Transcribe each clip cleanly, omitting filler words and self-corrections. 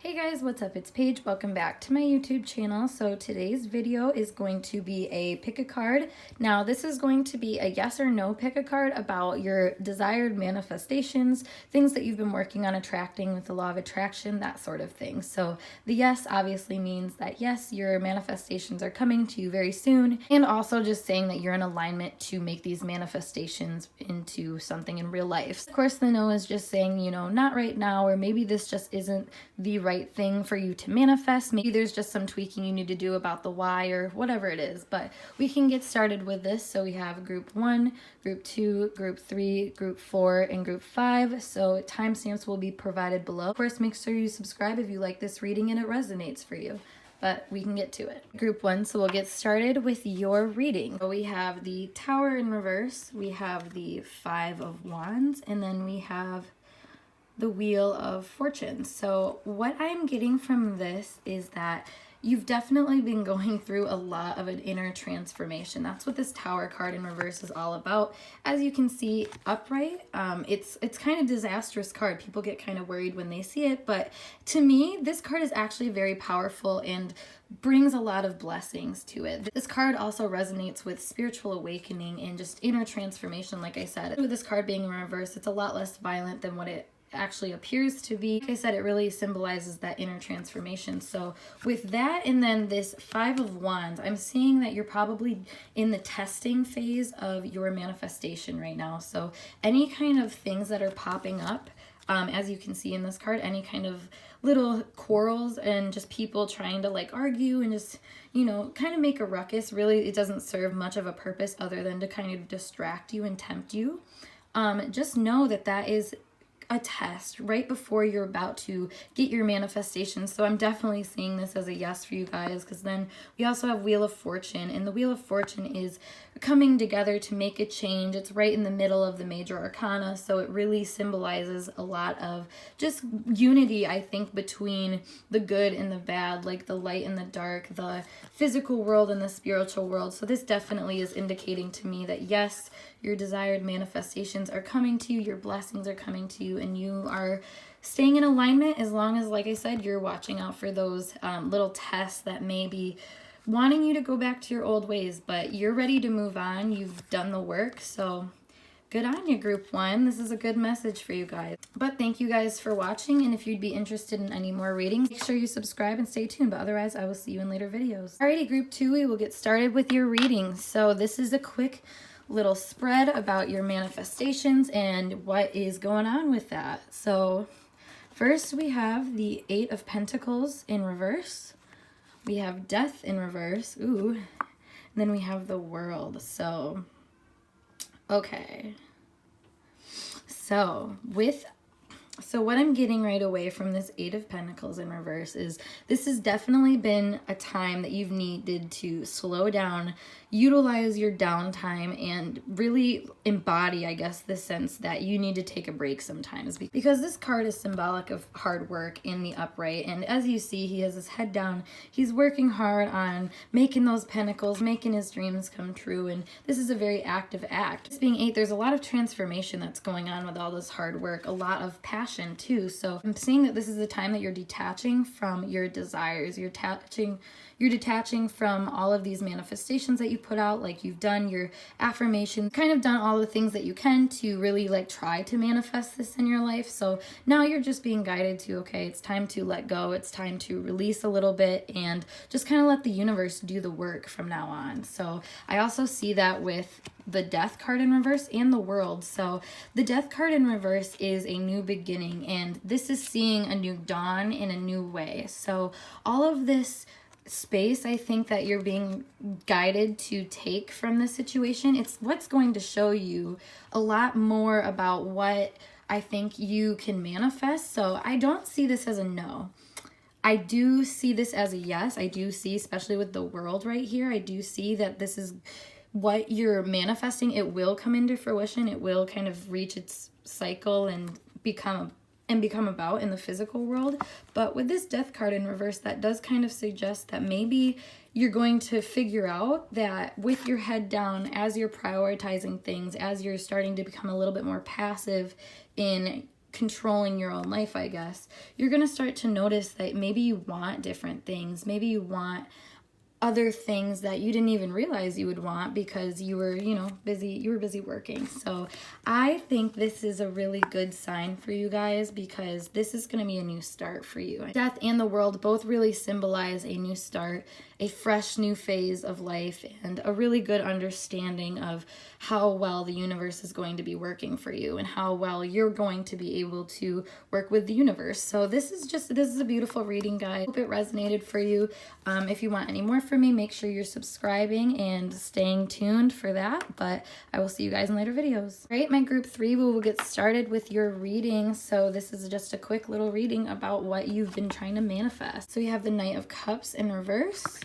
Hey guys, what's up? It's Paige. Welcome back to my YouTube channel. So today's video is going to be a pick a card. Now this is going to be a yes or no pick a card about your desired manifestations, things that you've been working on attracting with the law of attraction, that sort of thing. So the yes obviously means that yes, your manifestations are coming to you very soon, and also just saying that you're in alignment to make these manifestations into something in real life. Of course, the no is just saying, not right now, or maybe this just isn't the right thing for you to manifest. Maybe there's just some tweaking you need to do about the why or whatever it is, but we can get started with this. So we have group 1, group 2, group 3, group 4, and group 5. So timestamps will be provided below. Of course, make sure you subscribe if you like this reading and it resonates for you. But we can get to it. Group 1, so we'll get started with your reading. So we have the Tower in reverse, we have the 5 of Wands, and then we have the Wheel of Fortune. So what I'm getting from this is that you've definitely been going through a lot of an inner transformation. That's what this Tower card in reverse is all about. As you can see upright, it's kind of disastrous card. People get kind of worried when they see it, but to me, this card is actually very powerful and brings a lot of blessings to it. This card also resonates with spiritual awakening and just inner transformation. Like I said, with this card being in reverse, it's a lot less violent than what it actually appears to be. Like I said, it really symbolizes that inner transformation. So with that, and then this 5 of Wands, I'm seeing that you're probably in the testing phase of your manifestation right now. So any kind of things that are popping up, as you can see in this card, any kind of little quarrels and just people trying to like argue and just, kind of make a ruckus. Really, it doesn't serve much of a purpose other than to kind of distract you and tempt you. Just know that that is a test right before you're about to get your manifestation. So I'm definitely seeing this as a yes for you guys, because then we also have Wheel of Fortune, and the Wheel of Fortune is coming together to make a change. It's right in the middle of the major arcana, so it really symbolizes a lot of just unity, I think, between the good and the bad, like the light and the dark, the physical world and the spiritual world. So this definitely is indicating to me that yes, your desired manifestations are coming to you, your blessings are coming to you, and you are staying in alignment as long as, like I said, you're watching out for those little tests that may be wanting you to go back to your old ways, but you're ready to move on. You've done the work, so good on you, group 1. This is a good message for you guys. But thank you guys for watching, and if you'd be interested in any more readings, make sure you subscribe and stay tuned, but otherwise I will see you in later videos. Alrighty, group 2, we will get started with your reading. So this is a quick little spread about your manifestations and what is going on with that. So first we have the 8 of Pentacles in reverse. We have Death in reverse. Ooh. And then we have the World. So, okay. So what I'm getting right away from this 8 of Pentacles in reverse is this has definitely been a time that you've needed to slow down, utilize your downtime, and really embody, I guess, the sense that you need to take a break sometimes. Because this card is symbolic of hard work in the upright. And as you see, he has his head down. He's working hard on making those pentacles, making his dreams come true. And this is a very active act. This being 8, there's a lot of transformation that's going on with all this hard work, a lot of passion too. So I'm seeing that this is the time that you're detaching from your desires. You're detaching from all of these manifestations that you put out, like you've done your affirmation, kind of done all the things that you can to really like try to manifest this in your life. So now you're just being guided to, okay, it's time to let go. It's time to release a little bit and just kind of let the universe do the work from now on. So I also see that with the Death card in reverse and the World. So the Death card in reverse is a new beginning, and this is seeing a new dawn in a new way. So all of this space, I think, that you're being guided to take from this situation, it's what's going to show you a lot more about what I think you can manifest. So I don't see this as a no. I do see this as a yes. I do see, especially with the World right here, I do see that this is what you're manifesting. It will come into fruition. It will kind of reach its cycle and become about in the physical world. But with this Death card in reverse, that does kind of suggest that maybe you're going to figure out that with your head down, as you're prioritizing things, as you're starting to become a little bit more passive in controlling your own life, I guess, you're going to start to notice that maybe you want different things. Maybe you want other things that you didn't even realize you would want because you were, busy working. So I think this is a really good sign for you guys, because this is going to be a new start for you. Death and the world both really symbolize a new start, a fresh new phase of life, and a really good understanding of how well the universe is going to be working for you and how well you're going to be able to work with the universe. So this is a beautiful reading, guys. I hope it resonated for you. If you want any more from me, make sure you're subscribing and staying tuned for that. But I will see you guys in later videos. All right, my group 3, we will get started with your reading. So this is just a quick little reading about what you've been trying to manifest. So you have the Knight of Cups in reverse.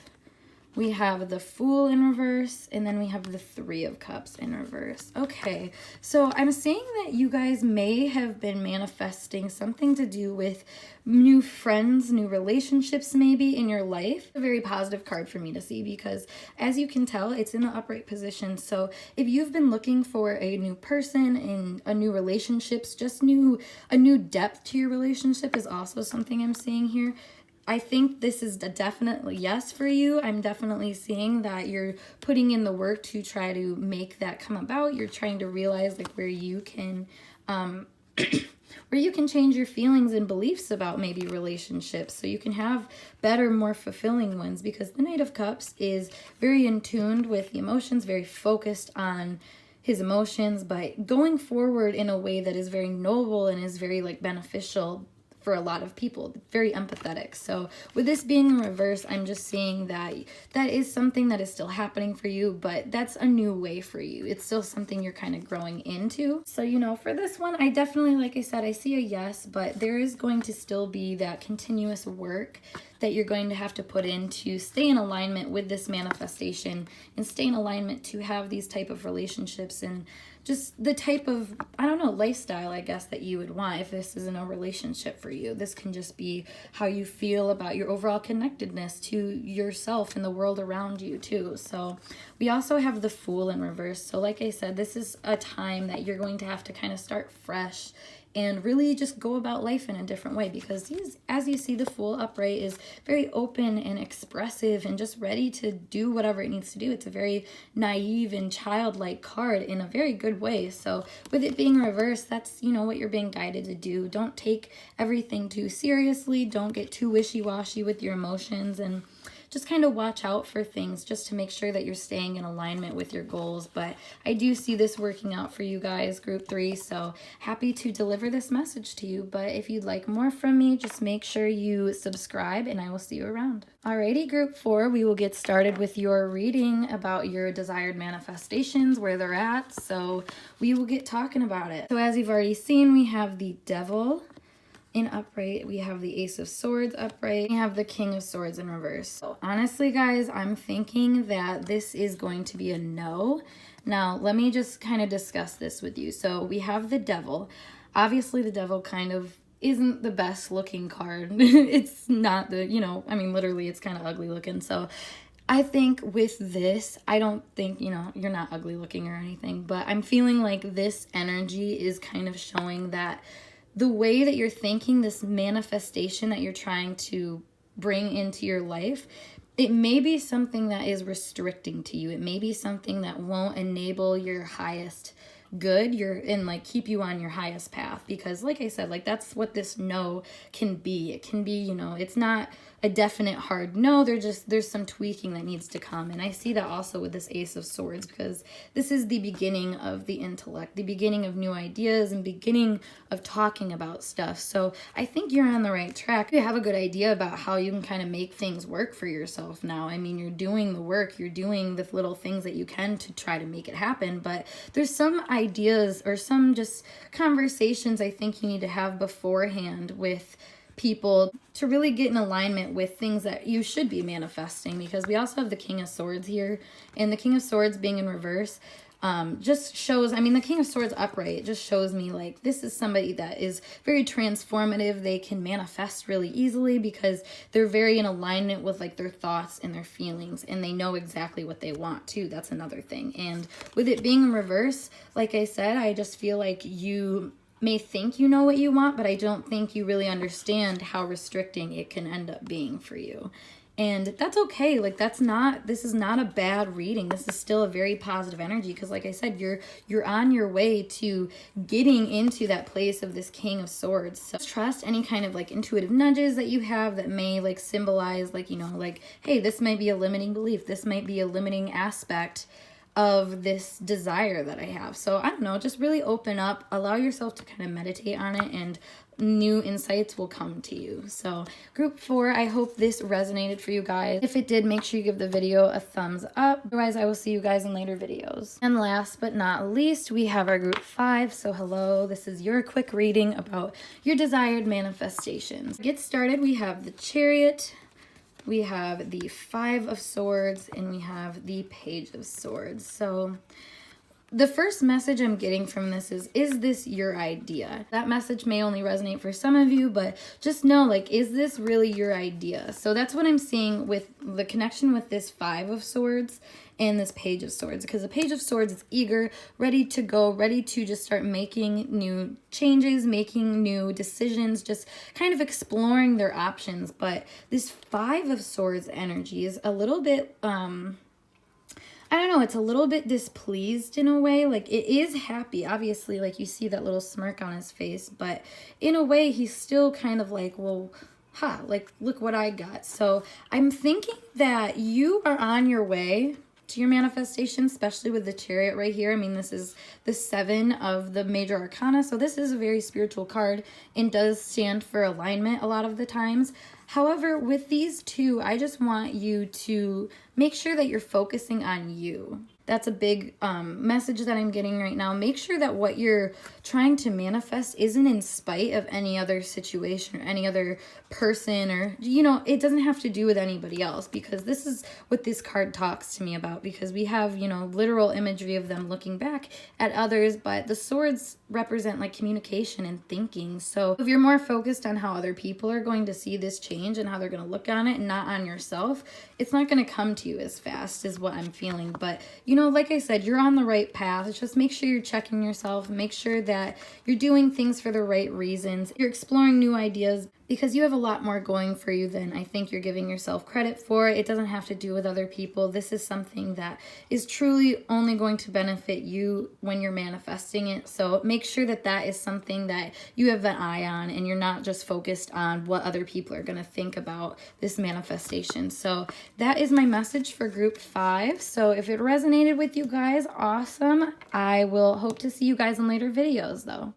We have the Fool in reverse, and then we have the Three of Cups in reverse. Okay, so I'm seeing that you guys may have been manifesting something to do with new friends, new relationships maybe in your life. A very positive card for me to see, because as you can tell, it's in the upright position. So if you've been looking for a new person in a new relationships, a new depth to your relationship is also something I'm seeing here. I think this is a definitely yes for you. I'm definitely seeing that you're putting in the work to try to make that come about. You're trying to realize like where you can change your feelings and beliefs about maybe relationships, so you can have better, more fulfilling ones, because the Knight of Cups is very in tune with the emotions, very focused on his emotions, but going forward in a way that is very noble and is very like beneficial for a lot of people, very empathetic. So with this being in reverse, I'm just seeing that that is something that is still happening for you, but that's a new way for you. It's still something you're kind of growing into. So, for this one, I definitely, like I said, I see a yes, but there is going to still be that continuous work that you're going to have to put in to stay in alignment with this manifestation and stay in alignment to have these type of relationships and just the type of, lifestyle, I guess, that you would want if this isn't a relationship for you. This can just be how you feel about your overall connectedness to yourself and the world around you too. So we also have the Fool in reverse. So like I said, this is a time that you're going to have to kind of start fresh and really just go about life in a different way, because as you see, the Fool upright is very open and expressive and just ready to do whatever it needs to do. It's a very naive and childlike card in a very good way. So with it being reversed, that's, what you're being guided to do. Don't take everything too seriously. Don't get too wishy-washy with your emotions, and just kind of watch out for things just to make sure that you're staying in alignment with your goals. But I do see this working out for you guys, group 3, so happy to deliver this message to you. But if you'd like more from me, just make sure you subscribe, and I will see you around. Alrighty, group 4, we will get started with your reading about your desired manifestations, where they're at. So we will get talking about it. So as you've already seen, we have the Devil in upright, we have the Ace of Swords upright, we have the King of Swords in reverse. So honestly, guys, I'm thinking that this is going to be a no. Now, let me just kind of discuss this with you. So we have the Devil. Obviously, the Devil kind of isn't the best looking card. It's not the, literally it's kind of ugly looking. So I think with this, I don't think, you're not ugly looking or anything, but I'm feeling like this energy is kind of showing that the way that you're thinking, this manifestation that you're trying to bring into your life, it may be something that is restricting to you. It may be something that won't enable your highest good, keep you on your highest path. Because like I said, that's what this no can be. It can be, it's not a definite hard no. There's some tweaking that needs to come. And I see that also with this Ace of Swords, because this is the beginning of the intellect, the beginning of new ideas and beginning of talking about stuff. So I think you're on the right track. You have a good idea about how you can kind of make things work for yourself now. You're doing the work, you're doing the little things that you can to try to make it happen. But there's some ideas or some just conversations I think you need to have beforehand with people to really get in alignment with things that you should be manifesting, because we also have the King of Swords here, and the King of Swords being in reverse just shows, the King of Swords upright just shows me this is somebody that is very transformative. They can manifest really easily because they're very in alignment with their thoughts and their feelings, and they know exactly what they want too. That's another thing. And with it being in reverse, like I said, I just feel like you may think you know what you want, but I don't think you really understand how restricting it can end up being for you. And that's okay. Like, this is not a bad reading. This is still a very positive energy because, like I said, you're on your way to getting into that place of this King of Swords. So trust any kind of like intuitive nudges that you have that may like symbolize like, you know, like, hey, this might be a limiting belief. This might be a limiting aspect of this desire that I have. So I don't know, just really open up, allow yourself to kind of meditate on it, and new insights will come to you. So group 4, I hope this resonated for you guys. If it did, make sure you give the video a thumbs up. Otherwise, I will see you guys in later videos. And last but not least, we have our group 5. So hello, this is your quick reading about your desired manifestations. To get started, we have the Chariot, we have the 5 of Swords, and we have the Page of Swords. So the first message I'm getting from this is this your idea? That message may only resonate for some of you, but just know, like, is this really your idea? So that's what I'm seeing with the connection with this 5 of Swords and this Page of Swords, because the Page of Swords is eager, ready to go, ready to just start making new changes, making new decisions, just kind of exploring their options. But this 5 of Swords energy is a little bit, I don't know, it's a little bit displeased in a way. Like, it is happy, obviously, like you see that little smirk on his face, but in a way he's still kind of like, well, like, look what I got. So I'm thinking that you are on your way to your manifestation, especially with the Chariot right here. I mean, this is the 7 of the major arcana, so this is a very spiritual card and does stand for alignment a lot of the times. However, with these two, I just want you to make sure that you're focusing on you. That's a big message that I'm getting right now. Make sure that what you're trying to manifest isn't in spite of any other situation or any other person, or, you know, it doesn't have to do with anybody else, because this is what this card talks to me about, because we have, you know, literal imagery of them looking back at others, but the swords represent like communication and thinking. So if you're more focused on how other people are going to see this change and how they're going to look on it and not on yourself, it's not going to come to you as fast is what I'm feeling. But, you know, like I said, you're on the right path. Just make sure you're checking yourself, make sure that you're doing things for the right reasons, you're exploring new ideas, because you have a lot more going for you than I think you're giving yourself credit for. It doesn't have to do with other people. This is something that is truly only going to benefit you when you're manifesting it. So make sure that that is something that you have an eye on, and you're not just focused on what other people are going to think about this manifestation. So that is my message for group 5. So if it resonated with you guys, awesome. I will hope to see you guys in later videos though.